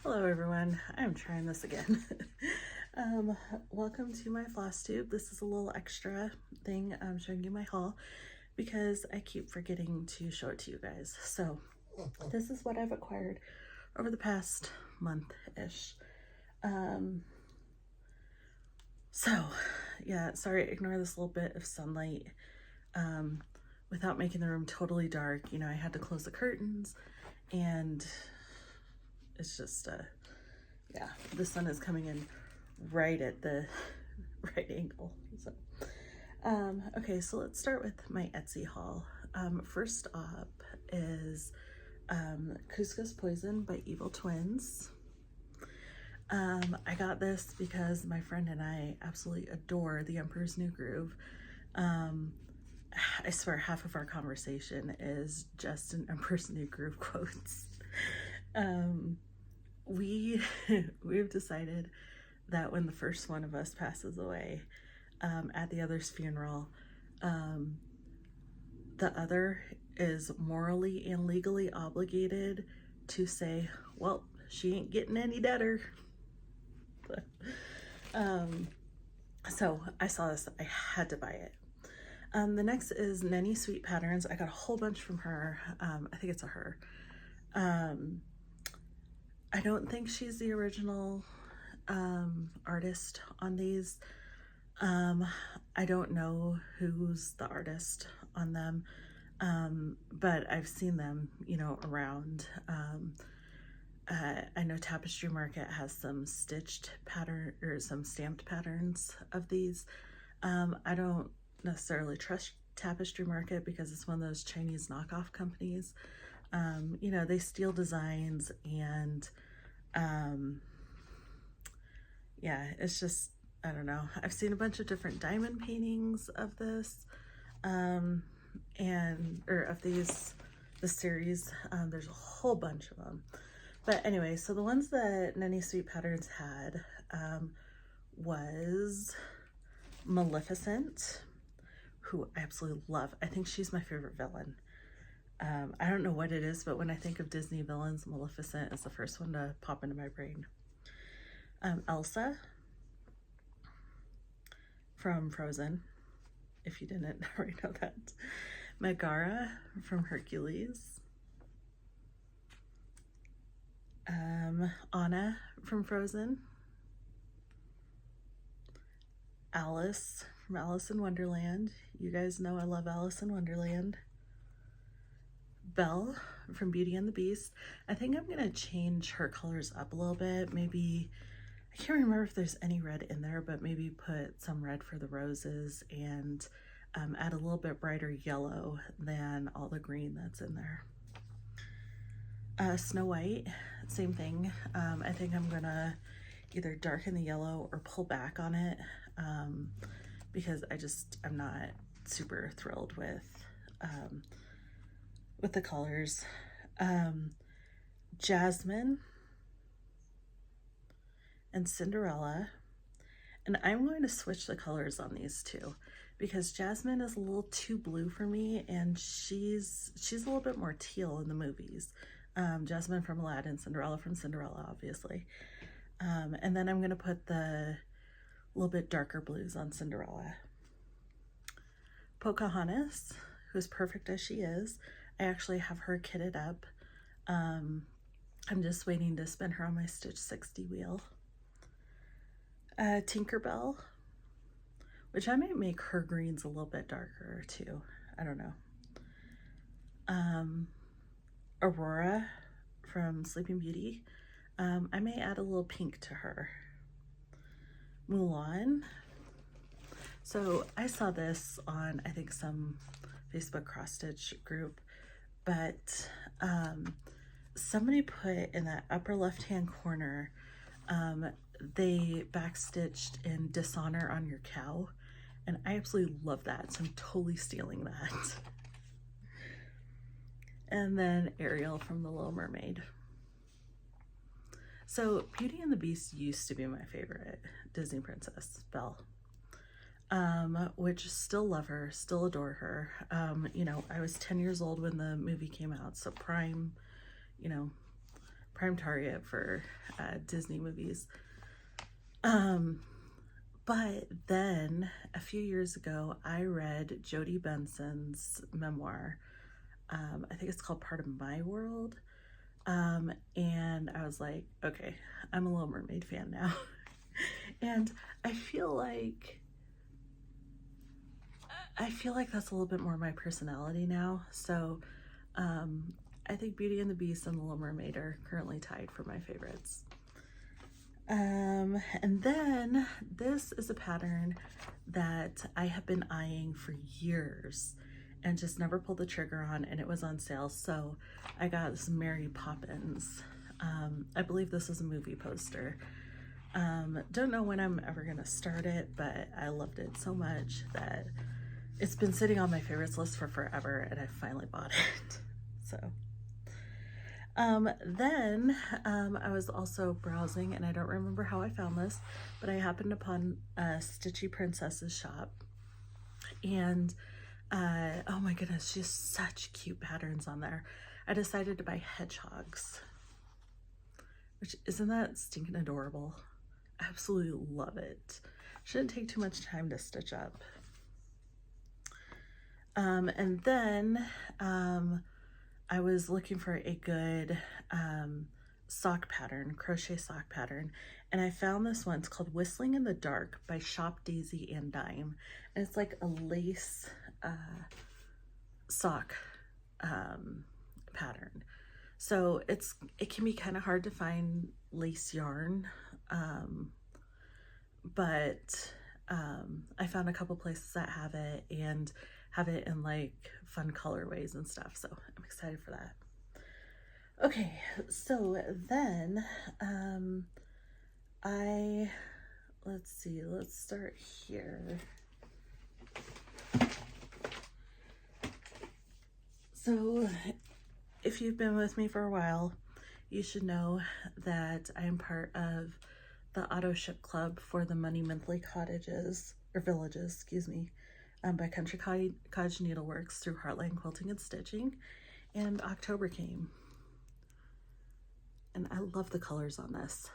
Hello everyone, I'm trying this again. Welcome to my floss tube. This is a little extra thing I'm showing you my haul because I keep forgetting to show it to you guys. So this is what I've acquired over the past month-ish. So yeah, sorry, ignore this little bit of sunlight. Without making the room totally dark, you know, I had to close the curtains and it's just yeah, the sun is coming in right at the right angle. So okay, so let's start with my Etsy haul. First up is Couscous Poison by Evil Twins. I got this because my friend and I absolutely adore The Emperor's New Groove. I swear half of our conversation is just an Emperor's New Groove quotes. We've decided that when the first one of us passes away, at the other's funeral, the other is morally and legally obligated to say, well, she ain't getting any deader. So I saw this, I had to buy it. The next is Nenny Sweet Patterns. I got a whole bunch from her. I think it's a her. I don't think she's the original artist on these. I don't know who's the artist on them, but I've seen them, you know, around. I know Tapestry Market has some stitched pattern or some stamped patterns of these. I don't necessarily trust Tapestry Market because it's one of those Chinese knockoff companies. You know, they steal designs and yeah, it's just, I don't know. I've seen a bunch of different diamond paintings of this, or of this series. There's a whole bunch of them. But anyway, so the ones that Nenny Sweet Patterns had was Maleficent, who I absolutely love. I think she's my favorite villain. I don't know what it is, but when I think of Disney villains, Maleficent is the first one to pop into my brain. Elsa from Frozen, if you didn't already know that. Megara from Hercules. Anna from Frozen. Alice from Alice in Wonderland. You guys know I love Alice in Wonderland. Belle from Beauty and the Beast. I think I'm gonna change her colors up a little bit. Maybe, I can't remember if there's any red in there, but maybe put some red for the roses and add a little bit brighter yellow than all the green that's in there. Snow White, same thing. I think I'm gonna either darken the yellow or pull back on it because I'm not super thrilled with the colors. Jasmine and Cinderella, and I'm going to switch the colors on these two because Jasmine is a little too blue for me and she's a little bit more teal in the movies. Jasmine from Aladdin, Cinderella from Cinderella, obviously. And then I'm gonna put the little bit darker blues on Cinderella. Pocahontas, who's perfect as she is. I actually have her kitted up. I'm just waiting to spin her on my Stitch 60 wheel. Tinkerbell, which I might make her greens a little bit darker too. I don't know. Aurora from Sleeping Beauty. I may add a little pink to her. Mulan. So I saw this on, I think, some Facebook cross stitch group, but somebody put in that upper left hand corner, they backstitched in Dishonor on Your Cow, and I absolutely love that, so I'm totally stealing that. And then Ariel from The Little Mermaid. So Beauty and the Beast used to be my favorite Disney princess, Belle. Which still love her, still adore her. You know, I was 10 years old when the movie came out, so prime, you know, prime target for Disney movies. But then a few years ago, I read Jodi Benson's memoir. I think it's called Part of My World. And I was like, okay, I'm a Little Mermaid fan now. And I feel like that's a little bit more my personality now. So I think Beauty and the Beast and The Little Mermaid are currently tied for my favorites. And then this is a pattern that I have been eyeing for years and just never pulled the trigger on, and it was on sale. So I got this Mary Poppins. I believe this is a movie poster. Don't know when I'm ever gonna start it, but I loved it so much that it's been sitting on my favorites list for forever, and I finally bought it. So then I was also browsing, and I don't remember how I found this, but I happened upon a Stitchy Princess's shop, and oh my goodness, she has such cute patterns on there. I decided to buy hedgehogs, which, isn't that stinking adorable? I absolutely love it. Shouldn't take too much time to stitch up. And then I was looking for a good sock pattern, crochet sock pattern, and I found this one. It's called Whistling in the Dark by Shop Daisy and Dime, and it's like a lace sock pattern. So it can be kind of hard to find lace yarn, but I found a couple places that have it and have it in like fun colorways and stuff, so I'm excited for that. Okay, so then let's see, let's start here. So if you've been with me for a while, you should know that I am part of the auto ship club for the Money Monthly Cottages, or Villages, excuse me, by Country Cottage Needleworks through Heartland Quilting and Stitching, and October came. And I love the colors on this.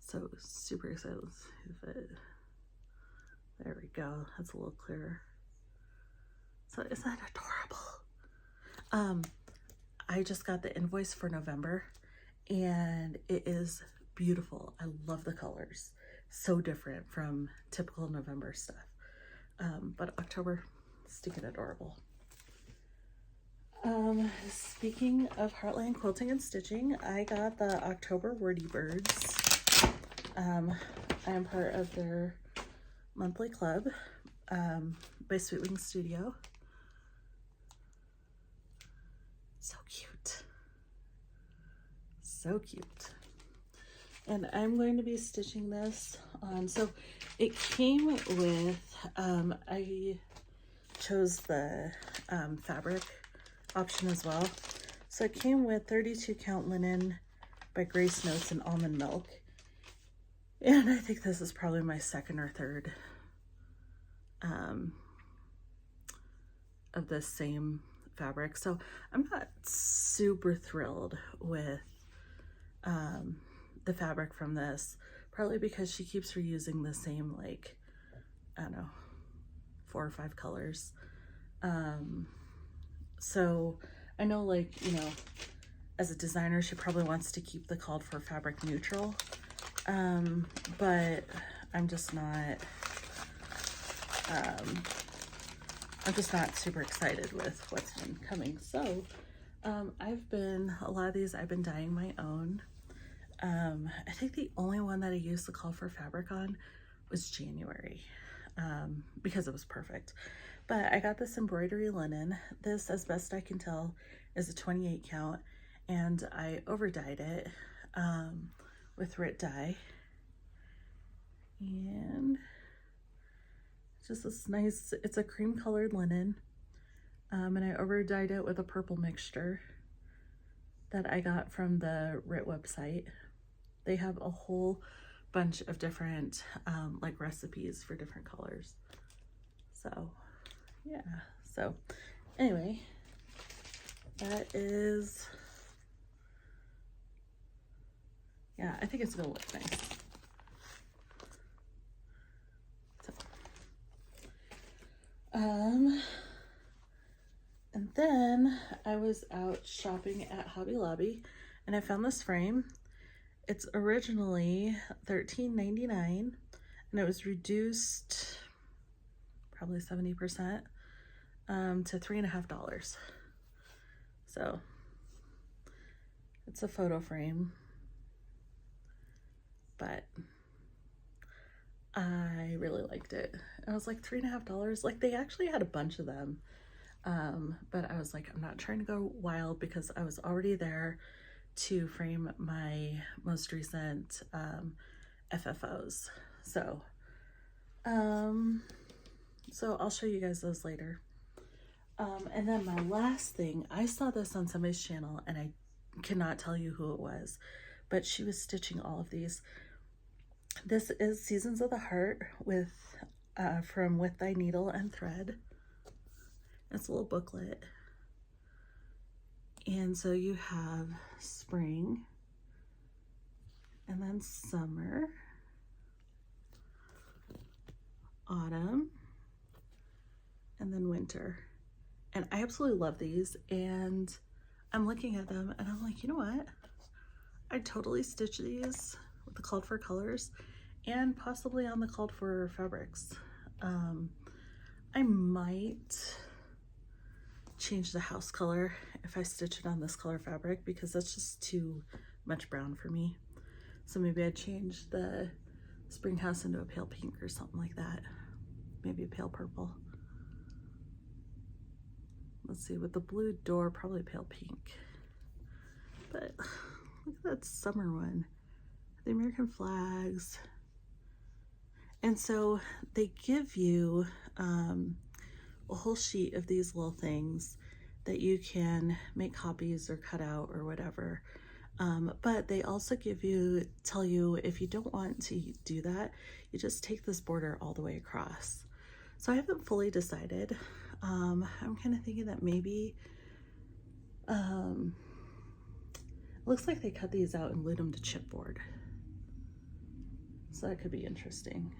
So super excited. Let's see if it, there we go. That's a little clearer. So isn't that adorable? I just got the invoice for November and it is beautiful. I love the colors. So different from typical November stuff. But October, stinking adorable. Speaking of Heartland Quilting and Stitching, I got the October Wordy Birds. I am part of their monthly club by Sweet Wing Studio. So cute. So cute. And I'm going to be stitching this on, so it came with, I chose the fabric option as well. So it came with 32 count linen by Grace Notes and almond milk. And I think this is probably my second or third of this same fabric. So I'm not super thrilled with the fabric from this, partly because she keeps reusing the same, like, I don't know, 4 or 5 colors. So I know, like, you know, as a designer, she probably wants to keep the called for fabric neutral, but I'm just not super excited with what's been coming. So a lot of these I've been dyeing my own. I think the only one that I used the call for fabric on was January, because it was perfect. But I got this embroidery linen. This, as best I can tell, is a 28 count, and I over dyed it with Rit dye, and just this nice, it's a cream colored linen, and I over dyed it with a purple mixture that I got from the Rit website. They have a whole bunch of different like recipes for different colors. So yeah, so anyway, that is yeah, I think it's gonna look nice. So, and then I was out shopping at Hobby Lobby and I found this frame. It's originally $13.99 and it was reduced probably 70% to $3.50. So it's a photo frame, but I really liked it. I was like $3.50. Like they actually had a bunch of them. But I was like, I'm not trying to go wild because I was already there to frame my most recent FFOs. So I'll show you guys those later. And then my last thing, I saw this on somebody's channel and I cannot tell you who it was, but she was stitching all of these. This is Seasons of the Heart with from With Thy Needle and Thread. It's a little booklet. And so you have spring and then summer, autumn, and then winter. And I absolutely love these. And I'm looking at them and I'm like, you know what? I'd totally stitch these with the called for colors and possibly on the called for fabrics. I might change the house color if I stitch it on this color fabric because that's just too much brown for me. So maybe I'd change the spring house into a pale pink or something like that. Maybe a pale purple. Let's see, with the blue door, probably pale pink. But look at that summer one. The American flags. And so they give you a whole sheet of these little things that you can make copies or cut out or whatever. But they also tell you if you don't want to do that, you just take this border all the way across. So I haven't fully decided. I'm kind of thinking that maybe, it looks like they cut these out and glued them to chipboard. So that could be interesting.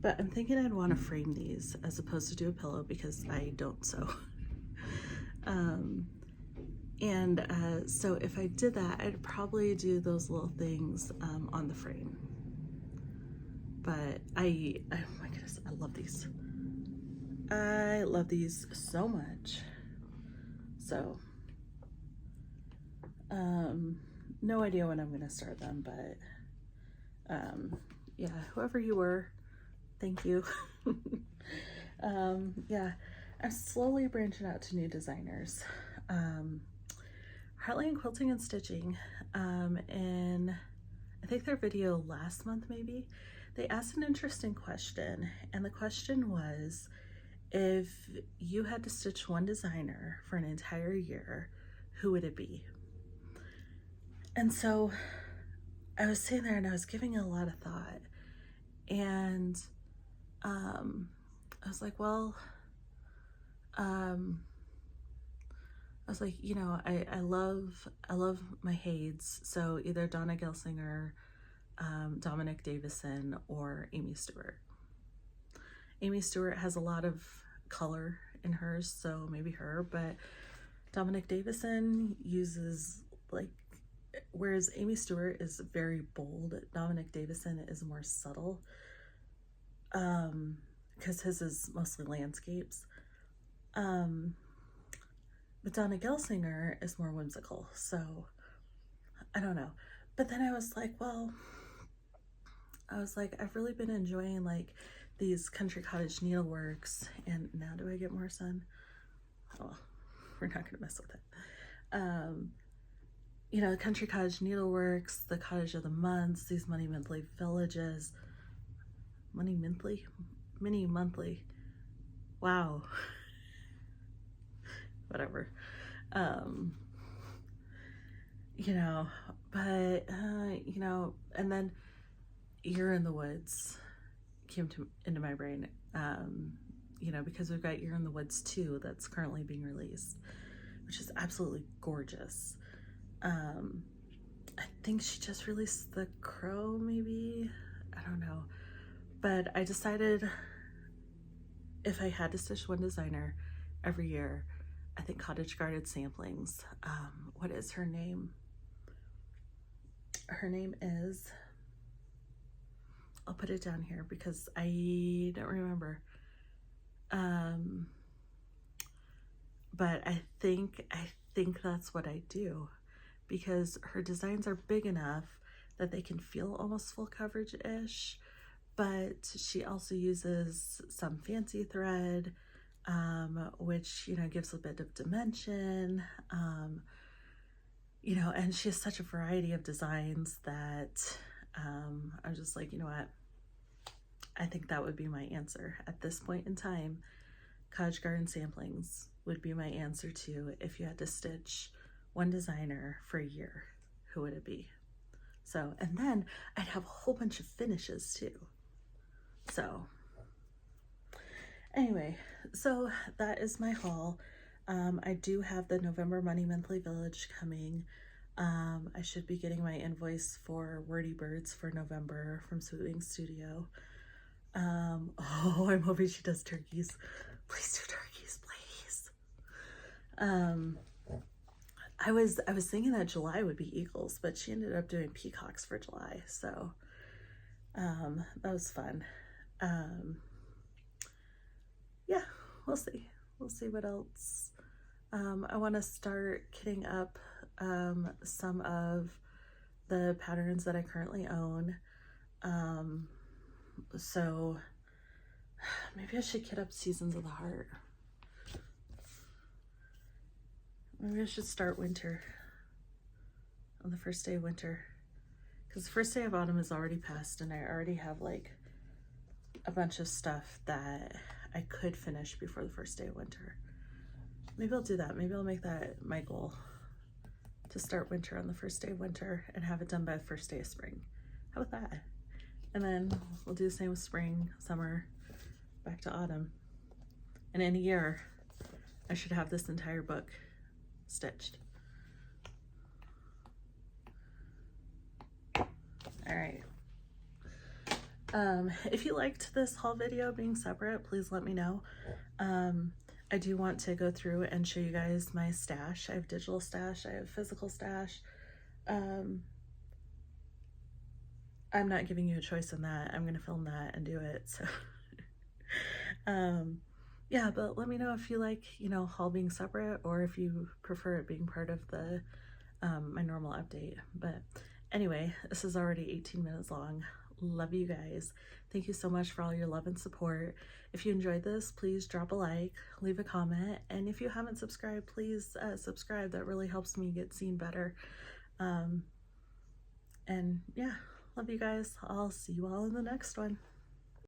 But I'm thinking I'd want to frame these as opposed to do a pillow because I don't sew. So if I did that, I'd probably do those little things on the frame. But oh my goodness, I love these. I love these so much. So, no idea when I'm gonna start them, but yeah, whoever you were, thank you. Yeah, I'm slowly branching out to new designers. Heartland Quilting and Stitching, in I think their video last month maybe, they asked an interesting question, and the question was, if you had to stitch one designer for an entire year, who would it be? And so I was sitting there and I was giving it a lot of thought, and I was like, well, I was like, you know, I love my Hades, so either Donna Gelsinger, Dominic Davison, or Amy Stewart. Amy Stewart has a lot of color in hers, so maybe her, but Dominic Davison uses like, whereas Amy Stewart is very bold, Dominic Davison is more subtle, because his is mostly landscapes. But Donna Gelsinger is more whimsical, so I don't know. But then I was like, well, I've really been enjoying like these Country Cottage Needleworks, and now do I get more sun? Oh, we're not gonna mess with it. You know, the Country Cottage Needleworks, the Cottage of the Months, these Money Monthly Villages, Money Monthly, Mini Monthly, wow. Whatever. You know, but you know, and then Year in the Woods came into my brain, you know, because we've got Year in the Woods 2 that's currently being released, which is absolutely gorgeous. I think she just released the Crow, maybe? I don't know. But I decided if I had to stitch one designer every year, I think Cottage Garden Samplings. What is her name? Her name is, I'll put it down here because I don't remember. But I think that's what I do, because her designs are big enough that they can feel almost full coverage-ish, but she also uses some fancy thread, which, you know, gives a bit of dimension, you know, and she has such a variety of designs that I'm just like, you know what, I think that would be my answer at this point in time. Cottage Garden Samplings would be my answer to, if you had to stitch one designer for a year, who would it be? So, and then I'd have a whole bunch of finishes too. So anyway, so that is my haul. I do have the November Money Monthly Village coming. I should be getting my invoice for Wordy Birds for November from Sweet Wings Studio. Oh, I'm hoping she does turkeys. Please do turkeys, please. I was thinking that July would be eagles, but she ended up doing peacocks for July, so that was fun. Yeah, we'll see. We'll see what else. I want to start kitting up some of the patterns that I currently own. So maybe I should kit up Seasons of the Heart. Maybe I should start winter on the first day of winter, because the first day of autumn is already passed and I already have like a bunch of stuff that I could finish before the first day of winter. Maybe I'll do that. Maybe I'll make that my goal, to start winter on the first day of winter and have it done by the first day of spring. How about that? And then we'll do the same with spring, summer, back to autumn. And in a year, I should have this entire book stitched. All right. If you liked this haul video being separate, please let me know. I do want to go through and show you guys my stash. I have digital stash, I have physical stash. I'm not giving you a choice on that. I'm gonna film that and do it. So yeah, but let me know if you like, you know, haul being separate, or if you prefer it being part of the my normal update. But anyway, this is already 18 minutes long. Love you guys. Thank you so much for all your love and support. If you enjoyed this, please drop a like, leave a comment, and if you haven't subscribed, please subscribe. That really helps me get seen better. And yeah, love you guys. I'll see you all in the next one.